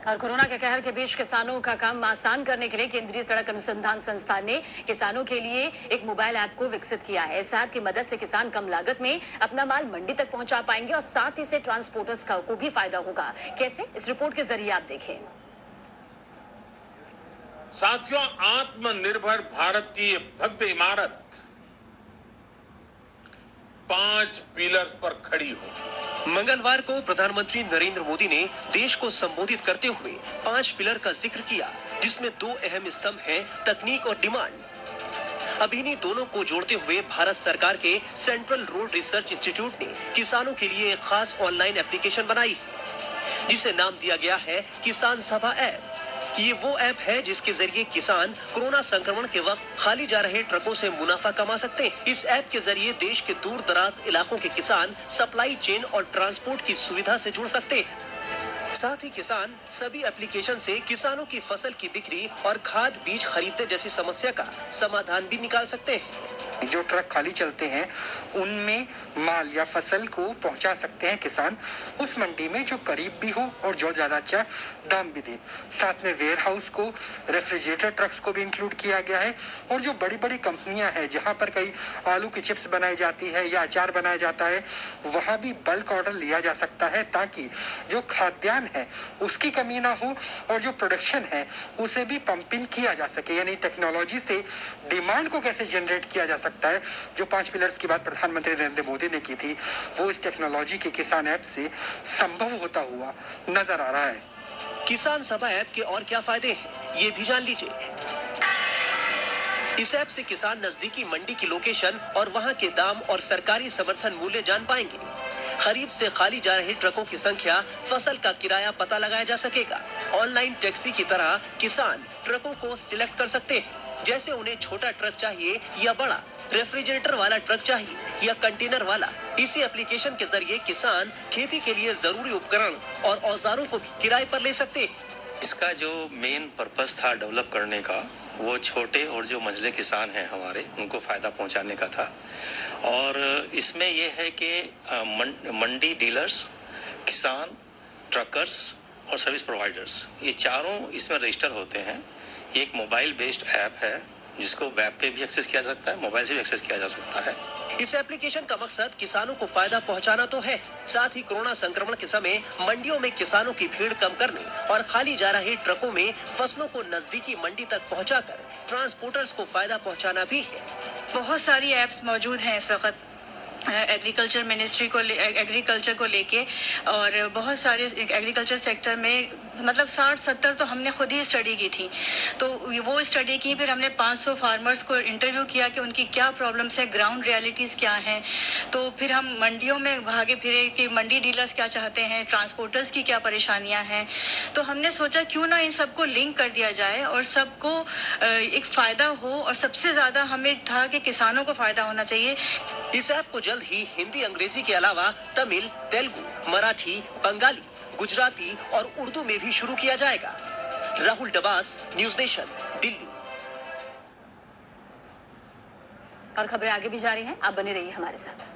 और कोरोना के कहर के बीच किसानों का काम आसान करने के लिए केंद्रीय सड़क अनुसंधान संस्थान ने किसानों के लिए एक मोबाइल ऐप को विकसित किया है। इस ऐप की मदद से किसान कम लागत में अपना माल मंडी तक पहुंचा पाएंगे और साथ ही से ट्रांसपोर्टर्स को भी फायदा होगा। कैसे, इस रिपोर्ट के जरिए आप देखें। साथियों, आत्मनिर्भर भारत की ये भव्य इमारत 5 पिलर्स पर खड़ी हो। मंगलवार को प्रधानमंत्री नरेंद्र मोदी ने देश को संबोधित करते हुए 5 पिलर का जिक्र किया, जिसमें 2 अहम स्तंभ हैं, तकनीक और डिमांड। अब इन्हीं दोनों को जोड़ते हुए भारत सरकार के सेंट्रल रोड रिसर्च इंस्टीट्यूट ने किसानों के लिए एक खास ऑनलाइन एप्लीकेशन बनाई, जिसे नाम दिया गया है किसान सभा ऐप। ये वो ऐप है जिसके जरिए किसान कोरोना संक्रमण के वक्त खाली जा रहे ट्रकों से मुनाफा कमा सकते हैं। इस ऐप के जरिए देश के दूर दराज इलाकों के किसान सप्लाई चेन और ट्रांसपोर्ट की सुविधा से जुड़ सकते हैं। साथ ही किसान सभी एप्लीकेशन से किसानों की फसल की बिक्री और खाद बीज खरीदने जैसी समस्या का समाधान भी निकाल सकते हैं। जो ट्रक खाली चलते हैं उनमें माल या फसल को पहुंचा सकते हैं किसान उस मंडी में जो करीब भी हो और जो ज्यादा अच्छा दाम भी दे। साथ में वेयर हाउस को, रेफ्रिजरेटर ट्रक्स को भी इंक्लूड किया गया है। और जो बड़ी बड़ी कंपनियां हैं जहां पर कई आलू की चिप्स बनाई जाती है या अचार बनाया जाता है, वहां भी बल्क ऑर्डर लिया जा सकता है, ताकि जो खाद्यान्न है उसकी कमी ना हो और जो प्रोडक्शन है उसे भी पंपिंग किया जा सके। यानी टेक्नोलॉजी से डिमांड को कैसे जनरेट किया जा सकता है। जो 5 पिलर्स की बात प्रधानमंत्री नरेंद्र मोदी ने की थी, वो इस टेक्नोलॉजी के किसान ऐप से संभव होता हुआ नजर आ रहा है। किसान सभा ऐप के और क्या फायदे हैं, ये भी जान लीजिए। इस ऐप से किसान नजदीकी मंडी की लोकेशन और वहां के दाम और सरकारी समर्थन मूल्य जान पाएंगे। खरीफ से खाली जा रहे ट्रकों की संख्या, फसल का किराया पता लगाया जा सकेगा। ऑनलाइन टैक्सी की तरह किसान ट्रकों को सिलेक्ट कर सकते हैं, जैसे उन्हें छोटा ट्रक चाहिए या बड़ा, रेफ्रिजरेटर वाला ट्रक चाहिए या कंटेनर वाला। इसी एप्लीकेशन के जरिए किसान खेती के लिए जरूरी उपकरण और औजारों को भी किराए पर ले सकते हैं। इसका जो मेन पर्पस था डेवलप करने का, वो छोटे और जो मंझले किसान हैं हमारे, उनको फायदा पहुंचाने का था। और इसमें यह है कि मंडी डीलर्स, किसान, ट्रकर्स और सर्विस प्रोवाइडर्स, ये चारों इसमें रजिस्टर होते हैं। एक मोबाइल बेस्ड ऐप है जिसको वेब पे भी एक्सेस किया जा सकता है, मोबाइल से भी एक्सेस किया जा सकता है। इस एप्लीकेशन का मकसद किसानों को फायदा पहुंचाना तो है, साथ ही कोरोना संक्रमण के समय मंडियों में किसानों की भीड़ कम करने और खाली जा रहे ट्रकों में फसलों को नजदीकी मंडी तक पहुंचाकर ट्रांसपोर्टर्स को फायदा पहुंचाना भी है। बहुत सारी ऐप्स मौजूद हैं इस वक्त एग्रीकल्चर मिनिस्ट्री को एग्रीकल्चर को लेके, और बहुत सारे एग्रीकल्चर सेक्टर में मतलब 60-70 तो हमने खुद ही स्टडी की थी। तो वो स्टडी की, फिर हमने 500 फार्मर्स को इंटरव्यू किया कि उनकी क्या प्रॉब्लम्स है, ग्राउंड रियलिटीज़ क्या हैं। तो फिर हम मंडियों में भागे फिरे कि मंडी डीलर्स क्या चाहते हैं, ट्रांसपोर्टर्स की क्या परेशानियां हैं। तो हमने सोचा क्यों ना इन सबको लिंक कर दिया जाए और सबको एक फ़ायदा हो, और सबसे ज़्यादा हमें था कि किसानों को फ़ायदा होना चाहिए। इस ऐप को जल्द ही हिंदी, अंग्रेजी के अलावा तमिल, तेलुगु, मराठी, बंगाली, गुजराती और उर्दू में भी शुरू किया जाएगा। Rahul Dabas, news nation, Delhi. और खबरें आगे भी जारी हैं, आप बने रहिए हमारे साथ।